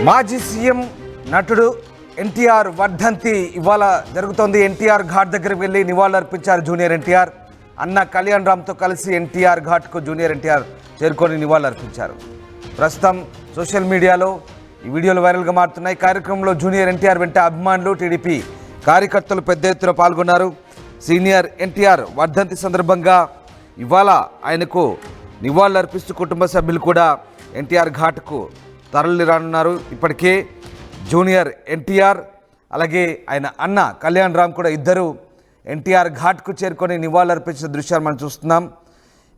మాజీ సీఎం నటుడు ఎన్టీఆర్ వర్ధంతి ఇవాళ జరుగుతోంది. ఎన్టీఆర్ ఘాట్ దగ్గరికి వెళ్ళి నివాళులర్పించారు జూనియర్ ఎన్టీఆర్. అన్న కళ్యాణ్ రామ్తో కలిసి ఎన్టీఆర్ ఘాట్కు జూనియర్ ఎన్టీఆర్ చేరుకొని నివాళులర్పించారు. ప్రస్తుతం సోషల్ మీడియాలో ఈ వీడియోలు వైరల్గా మారుతున్నాయి. కార్యక్రమంలో జూనియర్ ఎన్టీఆర్ వెంట అభిమానులు, టీడీపీ కార్యకర్తలు పెద్ద ఎత్తున పాల్గొన్నారు. సీనియర్ ఎన్టీఆర్ వర్ధంతి సందర్భంగా ఇవాళ ఆయనకు నివాళులర్పిస్తూ కుటుంబ సభ్యులు కూడా ఎన్టీఆర్ ఘాట్కు తరలి రానున్నారు. ఇప్పటికే జూనియర్ ఎన్టీఆర్ అలాగే ఆయన అన్న కళ్యాణ్ రామ్ కూడా ఇద్దరు ఎన్టీఆర్ ఘాట్కు చేరుకొని నివాళులర్పించిన దృశ్యాలు మనం చూస్తున్నాం.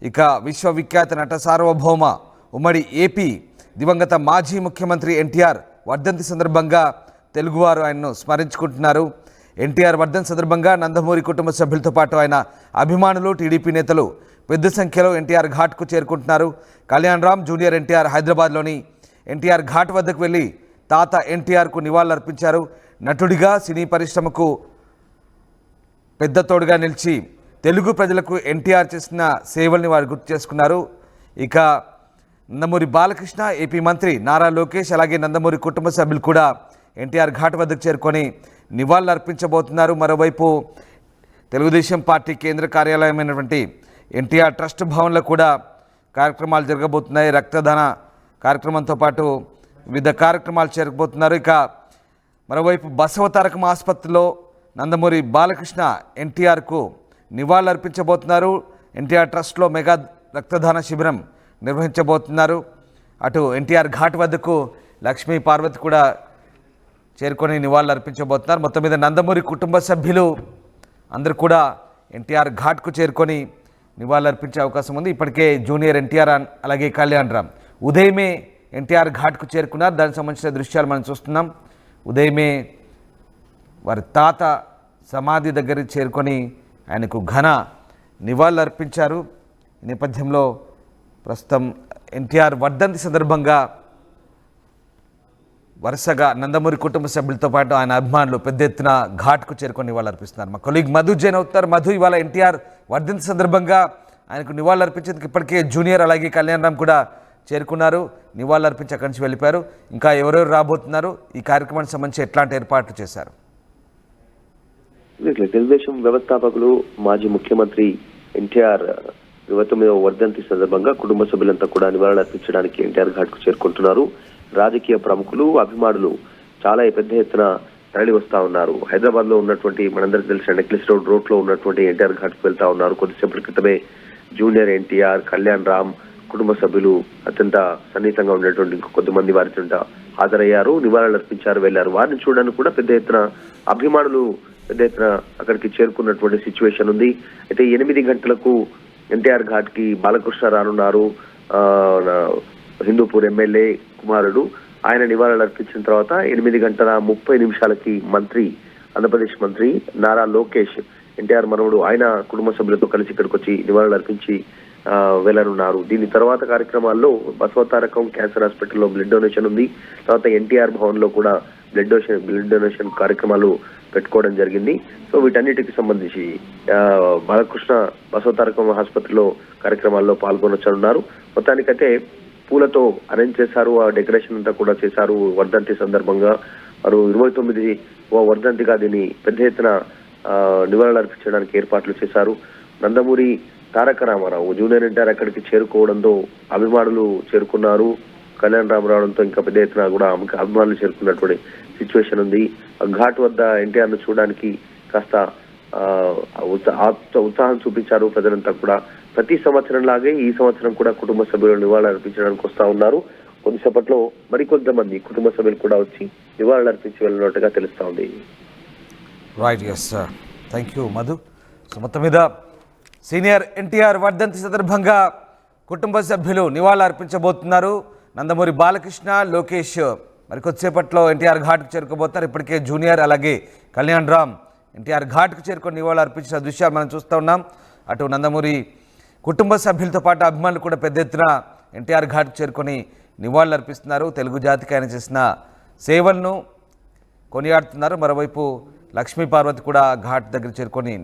ఇక విశ్వవిఖ్యాత నట సార్వభౌమ ఉమ్మడి ఏపీ దివంగత మాజీ ముఖ్యమంత్రి ఎన్టీఆర్ వర్ధంతి సందర్భంగా తెలుగువారు ఆయన్ను స్మరించుకుంటున్నారు. ఎన్టీఆర్ వర్ధంతి సందర్భంగా నందమూరి కుటుంబ సభ్యులతో పాటు ఆయన అభిమానులు, టీడీపీ నేతలు పెద్ద సంఖ్యలో ఎన్టీఆర్ ఘాట్కు చేరుకుంటున్నారు. కళ్యాణ్ రామ్, జూనియర్ ఎన్టీఆర్ హైదరాబాద్లోని ఎన్టీఆర్ ఘాట్ వద్దకు వెళ్ళి తాత ఎన్టీఆర్కు నివాళులర్పించారు. నటుడిగా సినీ పరిశ్రమకు పెద్ద తోడుగా నిలిచి తెలుగు ప్రజలకు ఎన్టీఆర్ చేసిన సేవల్ని వారు గుర్తు చేసుకున్నారు. ఇక నందమూరి బాలకృష్ణ, ఏపీ మంత్రి నారా లోకేష్ అలాగే నందమూరి కుటుంబ సభ్యులు కూడా ఎన్టీఆర్ ఘాట్ వద్దకు చేరుకొని నివాళులర్పించబోతున్నారు. మరోవైపు తెలుగుదేశం పార్టీ కేంద్ర కార్యాలయమైనటువంటి ఎన్టీఆర్ ట్రస్ట్ భవన్లో కూడా కార్యక్రమాలు జరగబోతున్నాయి. రక్తదాన కార్యక్రమంతో పాటు వివిధ కార్యక్రమాలు జరగబోతున్నారు. ఇక మరోవైపు బసవతారకం ఆసుపత్రిలో నందమూరి బాలకృష్ణ ఎన్టీఆర్కు నివాళులర్పించబోతున్నారు. ఎన్టీఆర్ ట్రస్ట్లో మెగా రక్తదాన శిబిరం నిర్వహించబోతున్నారు. అటు ఎన్టీఆర్ ఘాట్ వద్దకు లక్ష్మీ పార్వతి కూడా చేరుకొని నివాళులర్పించబోతున్నారు. మొత్తం మీద నందమూరి కుటుంబ సభ్యులు అందరూ కూడా ఎన్టీఆర్ ఘాట్కు చేరుకొని నివాళులర్పించే అవకాశం ఉంది. ఇప్పటికే జూనియర్ ఎన్టీఆర్ అలాగే కళ్యాణ్ రామ్ ఉదయమే ఎన్టీఆర్ ఘాట్కు చేరుకున్నారు. దానికి సంబంధించిన దృశ్యాలు మనం చూస్తున్నాం. ఉదయమే వారి తాత సమాధి దగ్గరికి చేరుకొని ఆయనకు ఘన నివాళులర్పించారు. ఈ నేపథ్యంలో ప్రస్తుతం ఎన్టీఆర్ వర్ధంతి సందర్భంగా వరుసగా నందమూరి కుటుంబ సభ్యులతో పాటు ఆయన అభిమానులు పెద్ద ఎత్తున ఘాట్కు చేరుకొని నివాళులర్పిస్తున్నారు. మా కొలీగ్ మధు జైన్ అవుతారు. మధు, ఇవాళ ఎన్టీఆర్ వర్ధంతి సందర్భంగా ఆయనకు నివాళులర్పించేందుకు ఇప్పటికే జూనియర్ అలాగే కళ్యాణ్ రామ్ కూడా చేరుకున్నారు. నివాళులర్పించి అక్కడి నుంచి వెళ్ళిపోయారు. ఇంకా ఎవరెవరు రాబోతున్నారు, ఈ కార్యక్రమానికి సంబంధించి ఎట్లాంటి ఏర్పాట్లు చేశారు? తెలుగుదేశం వ్యవస్థాపకులు మాజీ ముఖ్యమంత్రి ఎన్టీఆర్ 29వ వర్ధంతి సందర్భంగా కుటుంబ సభ్యులంతా కూడా నివాళులర్పించడానికి ఎన్టీఆర్ ఘాట్ కు చేరుకుంటున్నారు. రాజకీయ ప్రముఖులు, అభిమానులు చాలా పెద్ద ఎత్తున తరలి వస్తా ఉన్నారు. హైదరాబాద్ లో ఉన్నటువంటి మనందరికి తెలిసిన నెక్లెస్ రోడ్ లో ఉన్నటువంటి ఎన్టీఆర్ ఘాట్ కు వెళ్తా ఉన్నారు. కొద్దిసేపటి క్రితమే జూనియర్ ఎన్టీఆర్, కళ్యాణ్ రామ్ కుటుంబ సభ్యులు అత్యంత సన్నిహితంగా ఉన్నటువంటి ఇంకో కొద్దిమంది వారి చెంత హాజరయ్యారు, నివాళులర్పించారు, వెళ్లారు. వారిని చూడడానికి కూడా పెద్ద ఎత్తున అభిమానులు పెద్ద ఎత్తున అక్కడికి చేరుకున్నటువంటి సిచ్యువేషన్ ఉంది. అయితే 8 గంటలకు ఎన్టీఆర్ ఘాట్ కి బాలకృష్ణ రానున్నారు. హిందూపూర్ ఎమ్మెల్యే కుమారుడు. ఆయన నివాళులర్పించిన తర్వాత 8:30 మంత్రి, ఆంధ్రప్రదేశ్ మంత్రి నారా లోకేష్, ఎన్టీఆర్ మనవడు, ఆయన కుటుంబ సభ్యులతో కలిసి ఇక్కడికి వచ్చి నివాళులర్పించి వెళ్లనున్నారు. దీని తర్వాత కార్యక్రమాల్లో బసవతారకం క్యాన్సర్ హాస్పిటల్లో బ్లడ్ డొనేషన్ ఉంది. తర్వాత ఎన్టీఆర్ భవన్ లో కూడా బ్లడ్ డొనేషన్ కార్యక్రమాలు పెట్టుకోవడం జరిగింది. సో వీటన్నిటికి సంబంధించి బాలకృష్ణ బసవతారకం ఆసుపత్రిలో కార్యక్రమాల్లో పాల్గొనొచ్చనున్నారు. మొత్తానికైతే పూలతో అరేంజ్ చేశారు, ఆ డెకరేషన్ అంతా కూడా చేశారు. వర్ధంతి సందర్భంగా వారు 29వ వర్ధంతిగా దీన్ని పెద్ద ఎత్తున నివాళులర్పించడానికి ఏర్పాట్లు చేశారు. నందమూరి తారక రామారావు, జూనియర్ ఎన్టీఆర్ అక్కడికి చేరుకోవడంతో అభిమానులు చేరుకున్నారు. కళ్యాణ్ రామ్ రావడంతో ఇంకా పెద్ద ఎత్తున కూడా అభిమానులు చేరుకున్నటువంటి సిచ్యువేషన్ ఉంది. ఘాట్ వద్ద ఎన్టీఆర్ ను చూడడానికి కాస్త ఉత్సాహం చూపించారు ప్రజలంతా కూడా. ప్రతి సంవత్సరం లాగే ఈ సంవత్సరం కూడా కుటుంబ సభ్యులు నివాళులర్పించడానికి వస్తా ఉన్నారు. కొద్దిసేపట్లో మరికొంతమంది కుటుంబ సభ్యులు కూడా వచ్చి నివాళులర్పించి వెళ్ళినట్టుగా తెలుస్తా ఉంది. Right, yes sir, thank you Madhu. So మొత్తం మీద సీనియర్ ఎన్టీఆర్ వర్ధంతి సందర్భంగా కుటుంబ సభ్యులు నివాళులర్పించబోతున్నారు. నందమూరి బాలకృష్ణ, లోకేష్ మరికొద్దిసేపట్లో ఎన్టీఆర్ ఘాట్కు చేరుకోబోతున్నారు. ఇప్పటికే జూనియర్ అలాగే కళ్యాణ్ రామ్ ఎన్టీఆర్ ఘాట్కు చేరుకొని నివాళులర్పించిన దృశ్యాలు మనం చూస్తూ ఉన్నాం. అటు నందమూరి కుటుంబ సభ్యులతో పాటు అభిమానులు కూడా పెద్ద ఎత్తున ఎన్టీఆర్ ఘాట్కు చేరుకొని నివాళులర్పిస్తున్నారు. తెలుగు జాతికి ఆయన చేసిన సేవలను కొనియాడుతున్నారు. మరోవైపు లక్ష్మీ పార్వతి కూడా ఘాట్ దగ్గర చేరుకొని